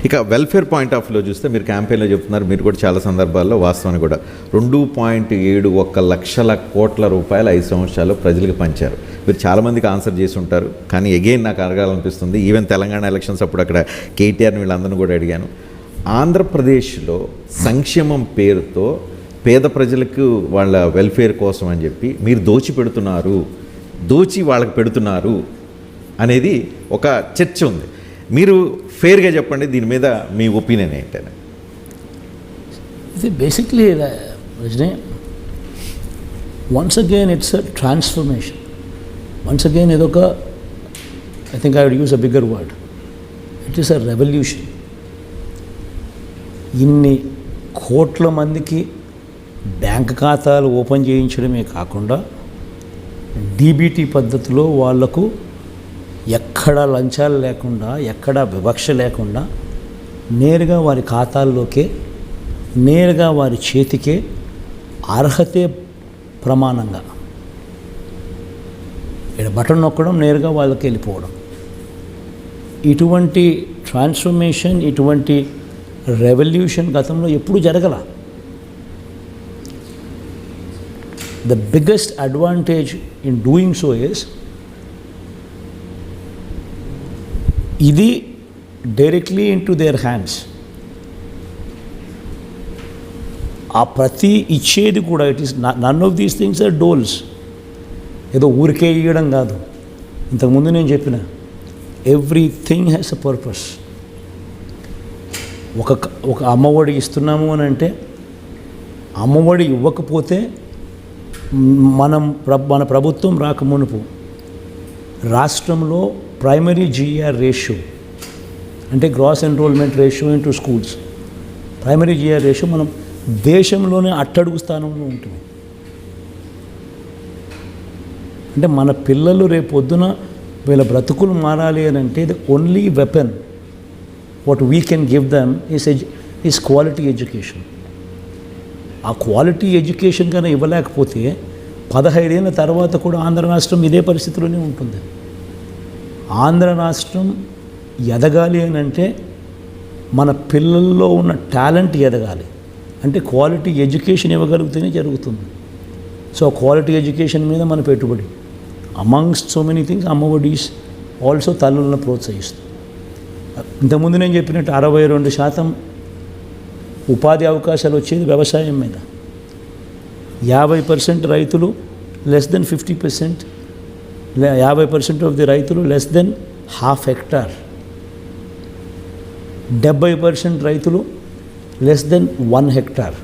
ఇక welfare point of వ్యూలో చూస్తే మీరు క్యాంపెయిన్లో చెప్తున్నారు, మీరు కూడా చాలా సందర్భాల్లో వాస్తవాన్ని కూడా 2.71 లక్షల కోట్ల రూపాయలు 5 సంవత్సరాలు ప్రజలకు పంచారు. మీరు చాలామందికి ఆన్సర్ చేసి ఉంటారు, కానీ అగైన్ నాకు అడగాలనిపిస్తుంది. ఈవెన్ తెలంగాణ ఎలక్షన్స్ అప్పుడు అక్కడ కేటీఆర్ని వీళ్ళందరినీ కూడా అడిగాను. ఆంధ్రప్రదేశ్లో సంక్షేమం పేరుతో పేద ప్రజలకు వాళ్ళ వెల్ఫేర్ కోసం అని చెప్పి మీరు దోచి వాళ్ళకి పెడుతున్నారు అనేది ఒక చర్చ ఉంది. మీరు ఫేర్గా చెప్పండి, దీని మీద మీ ఒపీనియన్ ఏంటని. ఇది basically Rajini, once again it's a transformation. Once again ఇదొక, I think I would use a bigger word, it is a revolution. ఇన్ని కోట్ల మందికి బ్యాంక్ ఖాతాలు ఓపెన్ చేయించడమే కాకుండా డీబీటీ పద్ధతిలో వాళ్లకు ఎక్కడ లంచాలు లేకుండా, ఎక్కడ వివక్ష లేకుండా నేరుగా వారి ఖాతాల్లోకే, నేరుగా వారి చేతికే అర్హతే ప్రమాణంగా ఇక్కడ బటన్ నొక్కడం, నేరుగా వాళ్ళకి వెళ్ళిపోవడం. ఇటువంటి ట్రాన్స్ఫర్మేషన్, ఇటువంటి రెవల్యూషన్ గతంలో ఎప్పుడూ జరగల. The biggest advantage in doing so is ఇది directly into their hands. ఆ ప్రతి ఇచ్చేది కూడా it is none of these things are doles. ఏదో ఊరికే ఇవ్వడం కాదు. ఇంతకుముందు నేను చెప్పిన ఎవ్రీథింగ్ హ్యాస్ అ పర్పస్. ఒక అమ్మఒడి ఇస్తున్నాము అని అంటే, అమ్మఒడి ఇవ్వకపోతే మన ప్రభుత్వం రాకమునుపు రాష్ట్రంలో ప్రైమరీ జీఆర్ రేషియో అంటే gross enrolment ratio into schools, primary GR ratio మనం దేశంలోనే అట్టడుగు స్థానంలో ఉంటుంది. అంటే మన పిల్లలు రేపొద్దున వీళ్ళ బ్రతుకులు మారాలి అని అంటే the only weapon what we can give them is quality education. ఆ క్వాలిటీ ఎడ్యుకేషన్ కన్నా ఇవ్వలేకపోతే 15 ఏళ్ళ తర్వాత కూడా ఆంధ్ర రాష్ట్రం ఇదే పరిస్థితిలోనే ఉంటుంది. ఆంధ్ర రాష్ట్రం ఎదగాలి అని అంటే మన పిల్లల్లో ఉన్న టాలెంట్ ఎదగాలి. అంటే క్వాలిటీ ఎడ్యుకేషన్ ఇవ్వగలిగితేనే జరుగుతుంది. సో క్వాలిటీ ఎడ్యుకేషన్ మీద మన పెట్టుబడి, అమంగ్స్ట్ సో మెనీ థింగ్స్, అమ్మఒడిస్ ఆల్సో తల్లులను ప్రోత్సహిస్తుంది. ఇంతకుముందు నేను చెప్పినట్టు 62% ఉపాధి అవకాశాలు వచ్చేది వ్యవసాయం మీద. 50% రైతులు లెస్ దెన్ 50%, 50% ఆఫ్ ది రైతులు లెస్ దెన్ ½ హెక్టార్, 70% రైతులు లెస్ దెన్ 1 హెక్టార్.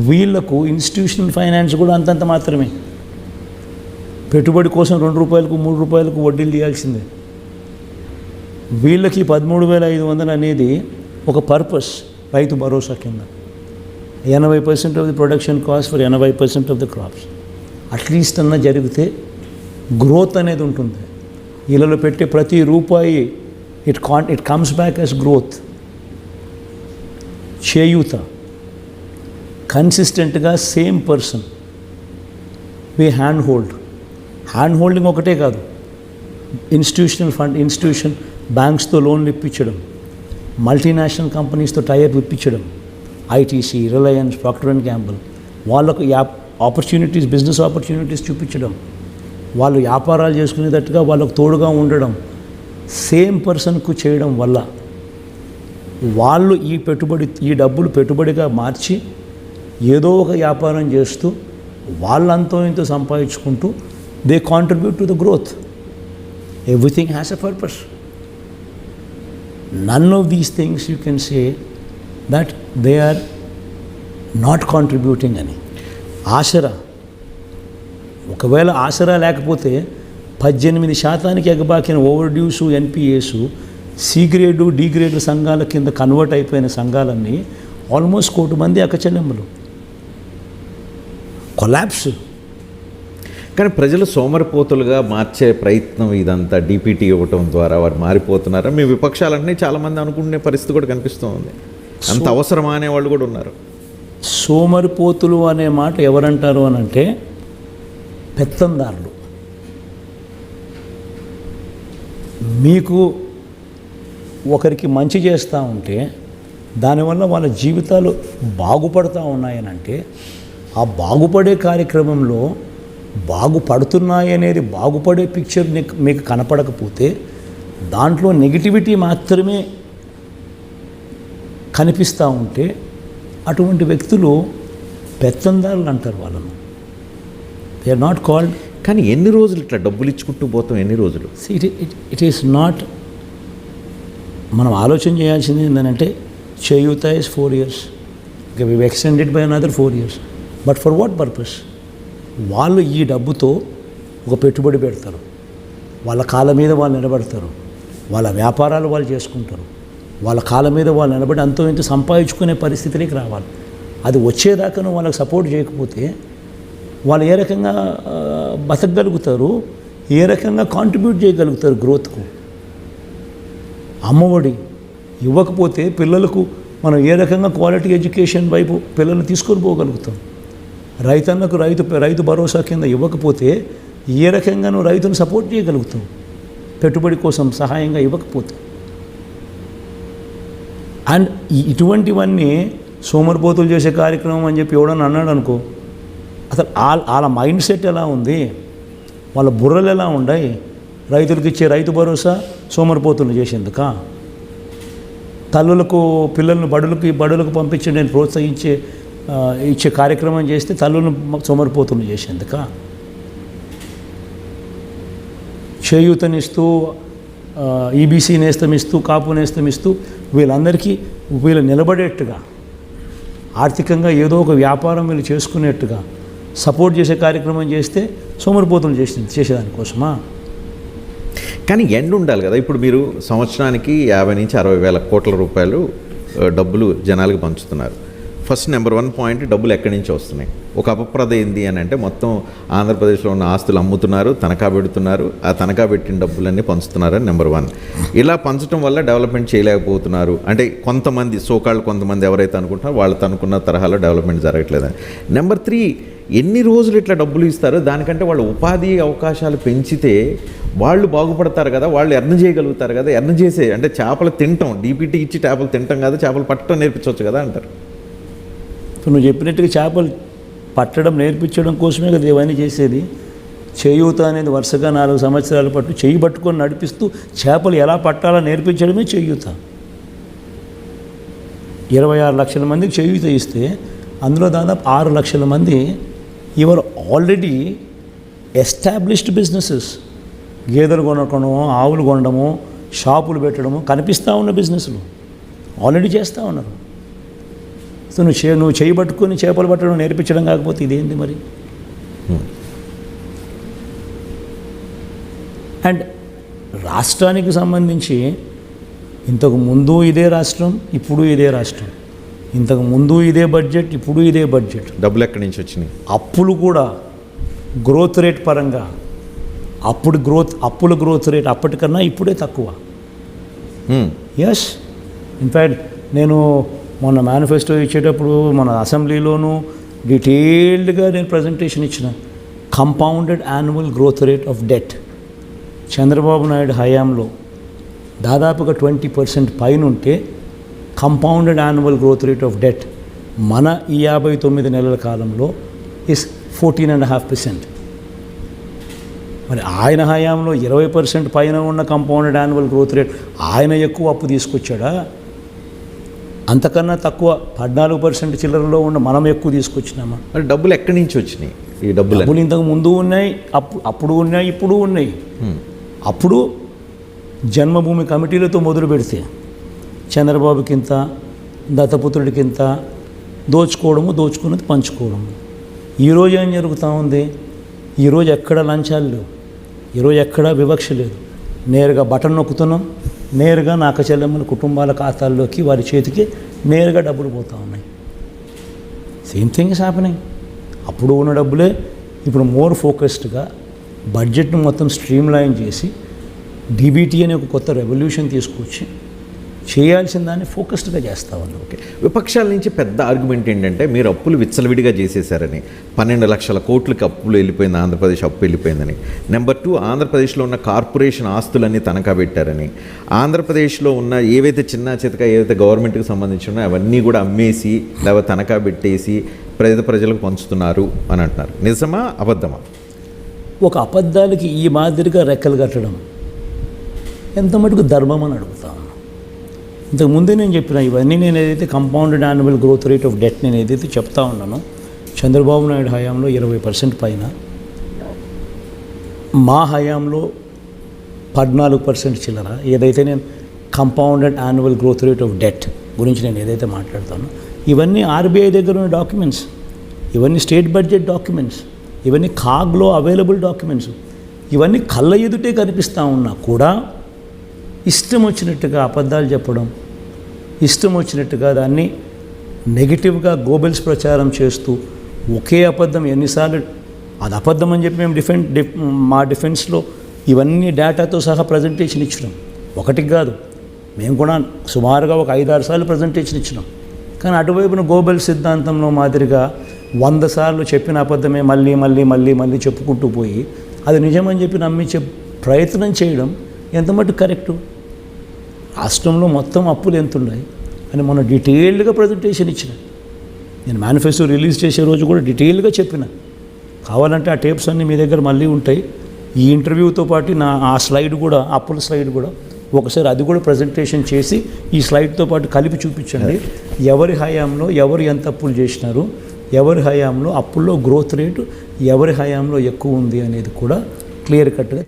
వీళ్లకు ఇన్స్టిట్యూషనల్ ఫైనాన్స్ కూడా అంతంత మాత్రమే. పెట్టుబడి కోసం ₹2, ₹3 వడ్డీలు తీయాల్సిందే. వీళ్ళకి 13,500 అనేది ఒక పర్పస్, రైతు భరోసా కింద. 80% of the production cost for 80% of the crops. At least అన్న జరిగితే గ్రోత్ అనేది ఉంటుంది. ఇళ్ళలో పెట్టే ప్రతి రూపాయి it comes back as growth. Cheyutha కన్సిస్టెంట్గా same person we hand holding ఒకటే కాదు, ఇన్స్టిట్యూషన్ బ్యాంక్స్తో లోన్లు ఇప్పించడం, మల్టీనేషనల్ కంపెనీస్తో టైఅప్ ఇప్పించడం, ITC, Reliance, Procter and Gamble, వాళ్ళకు బిజినెస్ ఆపర్చునిటీస్ చూపించడం, వాళ్ళు వ్యాపారాలు చేసుకునేటట్టుగా వాళ్ళకు తోడుగా ఉండడం, సేమ్ పర్సన్కు చేయడం వల్ల వాళ్ళు ఈ డబ్బులు పెట్టుబడిగా మార్చి ఏదో ఒక వ్యాపారం చేస్తూ వాళ్ళంతో ఇంతో సంపాదించుకుంటూ they contribute to the growth. Everything has a purpose. None of these things you can say that they are not contributing అని. ఆసరా, ఒకవేళ ఆసరా లేకపోతే 18% ఎగబాకిన overdues, NPAs, C grade, D grade సంఘాల కింద కన్వర్ట్ అయిపోయిన సంఘాలన్నీ ఆల్మోస్ట్ 1 కోటి మంది అక్కచెల్లెమ్మలు. కొలాప్స్. కానీ ప్రజలు సోమరిపోతులుగా మార్చే ప్రయత్నం ఇదంతా డీపీటీ ఇవ్వటం ద్వారా వారు మారిపోతున్నారా? మీ విపక్షాలన్నీ చాలామంది అనుకునే పరిస్థితి కూడా కనిపిస్తూ ఉంది. అంత అవసరమా అనేవాళ్ళు కూడా ఉన్నారు. సోమరిపోతులు అనే మాట ఎవరంటారు అని అంటే పెత్తందారులు. మీకు ఒకరికి మంచి చేస్తూ ఉంటే దానివల్ల వాళ్ళ జీవితాలు బాగుపడుతూ ఉన్నాయనంటే ఆ బాగుపడే కార్యక్రమంలో బాగుపడుతున్నాయి అనేది బాగుపడే పిక్చర్ మీకు కనపడకపోతే దాంట్లో నెగిటివిటీ మాత్రమే కనిపిస్తూ ఉంటే అటువంటి వ్యక్తులు పెత్తందారులు అంటారు వాళ్ళను. They are not called. కానీ ఎన్ని రోజులు ఇట్లా డబ్బులు ఇచ్చుకుంటూ పోతాం? ఎన్ని రోజులు? It is not. మనం ఆలోచన చేయాల్సింది ఏంటంటే Cheyutha is 4 years. Okay, we extended by another 4 years. But for what purpose? వాళ్ళు ఈ డబ్బుతో ఒక పెట్టుబడి పెడతారు, వాళ్ళ కాళ్ళ మీద వాళ్ళు నిలబడతారు, వాళ్ళ వ్యాపారాలు వాళ్ళు చేసుకుంటారు, వాళ్ళ కాళ్ళ మీద వాళ్ళు నిలబడి అంతో ఇంత సంపాదించుకునే పరిస్థితికి రావాలి. అది వచ్చేదాకా వాళ్ళకి సపోర్ట్ చేయకపోతే వాళ్ళు ఏ రకంగా బతకగలుగుతారు, ఏ రకంగా కాంట్రిబ్యూట్ చేయగలుగుతారు గ్రోత్కు? అమ్మఒడి ఇవ్వకపోతే పిల్లలకు మనం ఏ రకంగా క్వాలిటీ ఎడ్యుకేషన్ వైపు పిల్లల్ని తీసుకొని పోగలుగుతాం? రైతన్నకు రైతు భరోసా కింద ఇవ్వకపోతే ఏ రకంగా నువ్వు రైతును సపోర్ట్ చేయగలుగుతావు? పెట్టుబడి కోసం సహాయంగా ఇవ్వకపోతే. అండ్ ఇటువంటివన్నీ సోమరిపోతులు చేసే కార్యక్రమం అని చెప్పి ఎవడన్నా అన్నాడు అనుకో, అసలు వాళ్ళ మైండ్ సెట్ ఎలా ఉంది, వాళ్ళ బుర్రలు ఎలా ఉన్నాయి? రైతులకు ఇచ్చే రైతు భరోసా సోమరిపోతులు చేసేందుక? తల్లులకు పిల్లలను బడులకు పంపించి నేను ప్రోత్సహించే ఇచ్చే కార్యక్రమం చేస్తే తల్లులను సోమరిపోతులు చేసేందుక? చేయూతనిస్తూ ఈబీసీ నేస్తమిస్తూ కాపు నేస్తమిస్తూ వీళ్ళందరికీ వీళ్ళు నిలబడేట్టుగా ఆర్థికంగా ఏదో ఒక వ్యాపారం వీళ్ళు చేసుకునేట్టుగా సపోర్ట్ చేసే కార్యక్రమం చేస్తే సోమరిపోతులు చేసేదానికోసమా? కానీ ఎండ్ ఉండాలి కదా. ఇప్పుడు మీరు సంవత్సరానికి 50 నుంచి 60 వేల కోట్ల రూపాయలు డబ్బులు జనాలకు పంచుతున్నారు. ఫస్ట్ నెంబర్ 1 పాయింట్, డబ్బులు ఎక్కడి నుంచి వస్తున్నాయి? ఒక అపప్రద ఏంది అని అంటే మొత్తం ఆంధ్రప్రదేశ్లో ఉన్న ఆస్తులు అమ్ముతున్నారు, తనఖా పెడుతున్నారు, ఆ తనఖా పెట్టిన డబ్బులన్నీ పంచుతున్నారని నెంబర్ 1. ఇలా పంచడం వల్ల డెవలప్మెంట్ చేయలేకపోతున్నారు అంటే కొంతమంది కొంతమంది ఎవరైతే అనుకుంటున్నారో వాళ్ళతో అనుకున్న తరహాలో డెవలప్మెంట్ జరగట్లేదని. నెంబర్ 3, ఎన్ని రోజులు ఇట్లా డబ్బులు ఇస్తారో దానికంటే వాళ్ళ ఉపాధి అవకాశాలు పెంచితే వాళ్ళు బాగుపడతారు కదా, వాళ్ళు ఎర్న్ చేయగలుగుతారు కదా. ఎర్న్ చేసే అంటే చేపలు తింటాం, డీపీటీ ఇచ్చి చేపలు తింటాం కదా, చేపలు పట్టడం నేర్పించవచ్చు కదా అంటారు. నువ్వు చెప్పినట్టుగా చేపలు పట్టడం నేర్పించడం కోసమే కదా ఇవన్నీ చేసేది. చేయూత అనేది వరుసగా 4 సంవత్సరాల పాటు చేయి పట్టుకొని నడిపిస్తూ చేపలు ఎలా పట్టాలో నేర్పించడమే చేయూత. 26 లక్షల మందికి చేయూత ఇస్తే అందులో దాదాపు 6 లక్షల మంది యువర్ ఆల్రెడీ ఎస్టాబ్లిష్డ్ బిజినెసెస్. గేదెలు కొనడము, ఆవులు కొనడము, షాపులు పెట్టడము కనిపిస్తూ ఉన్న బిజినెస్లు ఆల్రెడీ చేస్తూ ఉన్నారు. సో నువ్వు చేయి పట్టుకొని చేపలు పట్టడం నేర్పించడం కాకపోతే ఇదేంటి మరి? అండ్ రాష్ట్రానికి సంబంధించి ఇంతకు ముందు ఇదే రాష్ట్రం, ఇప్పుడు ఇదే రాష్ట్రం. ఇంతకు ముందు ఇదే బడ్జెట్, ఇప్పుడు ఇదే బడ్జెట్. డబ్బులు ఎక్కడి నుంచి వచ్చినాయి? అప్పులు కూడా గ్రోత్ రేట్ పరంగా అప్పుల గ్రోత్ రేట్ అప్పటికన్నా ఇప్పుడే తక్కువ. ఎస్, ఇన్ఫ్యాక్ట్ నేను మొన్న మేనిఫెస్టో ఇచ్చేటప్పుడు మన అసెంబ్లీలోనూ డీటెయిల్డ్గా నేను ప్రజెంటేషన్ ఇచ్చిన. Compounded annual growth rate of debt Chandrababu Naidu హయాంలో దాదాపుగా 20% పైన ఉంటే compounded annual growth rate of debt మన ఈ 59 నెలల కాలంలో ఇస్ 14.5%. మరి ఆయన హయాంలో 20% పైన ఉన్న కంపౌండెడ్ యాన్యువల్ గ్రోత్ రేట్, ఆయన ఎక్కువ అప్పు తీసుకొచ్చాడా? అంతకన్నా తక్కువ 14% చిల్లరలో ఉన్న మనం ఎక్కువ తీసుకొచ్చినామా? మరి డబ్బులు ఎక్కడి నుంచి వచ్చినాయి? ఈ డబ్బులు ఇంతకు ముందు ఉన్నాయి, అప్పుడు ఉన్నాయి, ఇప్పుడు ఉన్నాయి. అప్పుడు జన్మభూమి కమిటీలతో మొదలు పెడితే చంద్రబాబుకింత, దత్తపుత్రుడికింత దోచుకున్నది పంచుకోవడము. ఈరోజు ఏం జరుగుతూ ఉంది? ఈరోజు ఎక్కడ లంచాలు లేవు, ఈరోజు ఎక్కడా వివక్ష లేదు. నేరుగా బటన్ నొక్కుతున్నాం, నేరుగా నా చెల్లెమ్మల కుటుంబాల ఖాతాల్లోకి వారి చేతికి నేరుగా డబ్బులు పోతూ ఉన్నాయి. Same thing is happening. అప్పుడు ఉన్న డబ్బులే ఇప్పుడు మోర్ ఫోకస్డ్గా బడ్జెట్ను మొత్తం స్ట్రీమ్ లైన్ చేసి డీబీటీ అనే ఒక కొత్త రెవల్యూషన్ తీసుకొచ్చి చేయాల్సిన దాన్ని ఫోకస్డ్గా చేస్తూ ఉన్నాం. ఓకే. విపక్షాల నుంచి పెద్ద ఆర్గ్యుమెంట్ ఏంటంటే మీరు అప్పులు విచ్చలవిడిగా చేసేశారని, 12 లక్షల కోట్లకి అప్పులు వెళ్ళిపోయింది, ఆంధ్రప్రదేశ్ అప్పు వెళ్ళిపోయిందని. నెంబర్ 2, ఆంధ్రప్రదేశ్లో ఉన్న కార్పొరేషన్ ఆస్తులన్నీ తనఖా పెట్టారని, ఆంధ్రప్రదేశ్లో ఉన్న ఏవైతే చిన్న చితక ఏవైతే గవర్నమెంట్కి సంబంధించి ఉన్నాయో అవన్నీ కూడా అమ్మేసి లేకపోతే తనఖా పెట్టేసి ప్రజలకు పంచుతున్నారు అని అంటున్నారు. నిజమా అబద్ధమా? ఒక అబద్ధాలకి ఈ మాదిరిగా రెక్కలు కట్టడం ఎంత మటుకు ధర్మం అని అడుగుతాను. ఇంతకు ముందే నేను చెప్పిన ఇవన్నీ నేను ఏదైతే compounded annual growth rate of debt నేను ఏదైతే చెప్తా ఉన్నానో చంద్రబాబు నాయుడు హయాంలో 20% పైన, మా హయాంలో 14% చిల్లర, ఏదైతే నేను compounded annual growth rate of debt గురించి నేను ఏదైతే మాట్లాడతానో ఇవన్నీ ఆర్బీఐ దగ్గర ఉన్న డాక్యుమెంట్స్, ఇవన్నీ స్టేట్ బడ్జెట్ డాక్యుమెంట్స్, ఇవన్నీ కాగ్లో అవైలబుల్ డాక్యుమెంట్స్, ఇవన్నీ కళ్ళ ఎదుటే కనిపిస్తూ ఉన్నా కూడా ఇష్టం వచ్చినట్టుగా అబద్ధాలు చెప్పడం, ఇష్టం వచ్చినట్టుగా దాన్ని నెగిటివ్గా గోబెల్స్ ప్రచారం చేస్తూ ఒకే అబద్ధం ఎన్నిసార్లు, అది అబద్ధం అని చెప్పి మేము మా డిఫెన్స్లో ఇవన్నీ డేటాతో సహా ప్రజెంటేషన్ ఇచ్చినాం. ఒకటికి కాదు, మేము కూడా సుమారుగా ఒక 5-6 సార్లు ప్రజెంటేషన్ ఇచ్చినాం. కానీ అటువైపున గోబెల్ సిద్ధాంతంలో మాదిరిగా 100 సార్లు చెప్పిన అబద్ధమే మళ్ళీ మళ్ళీ మళ్ళీ మళ్ళీ చెప్పుకుంటూ పోయి అది నిజమని చెప్పి నమ్మించే ప్రయత్నం చేయడం ఎంతమట్టు కరెక్టు? రాష్ట్రంలో మొత్తం అప్పులు ఎంత ఉన్నాయి అని మొన్న డీటెయిల్డ్గా ప్రజెంటేషన్ ఇచ్చిన. నేను మేనిఫెస్టో రిలీజ్ చేసే రోజు కూడా డీటెయిల్గా చెప్పిన. కావాలంటే ఆ టేప్స్ అన్నీ మీ దగ్గర మళ్ళీ ఉంటాయి. ఈ ఇంటర్వ్యూతో పాటు ఆ స్లైడ్ కూడా, అప్పుల స్లైడ్ కూడా ఒకసారి అది కూడా ప్రజెంటేషన్ చేసి ఈ స్లైడ్తో పాటు కలిపి చూపించండి. ఎవరి హయాంలో ఎవరు ఎంత అప్పులు చేసినారు, ఎవరి హయాంలో అప్పుల్లో గ్రోత్ రేటు ఎవరి హయాంలో ఎక్కువ ఉంది అనేది కూడా క్లియర్ కట్గా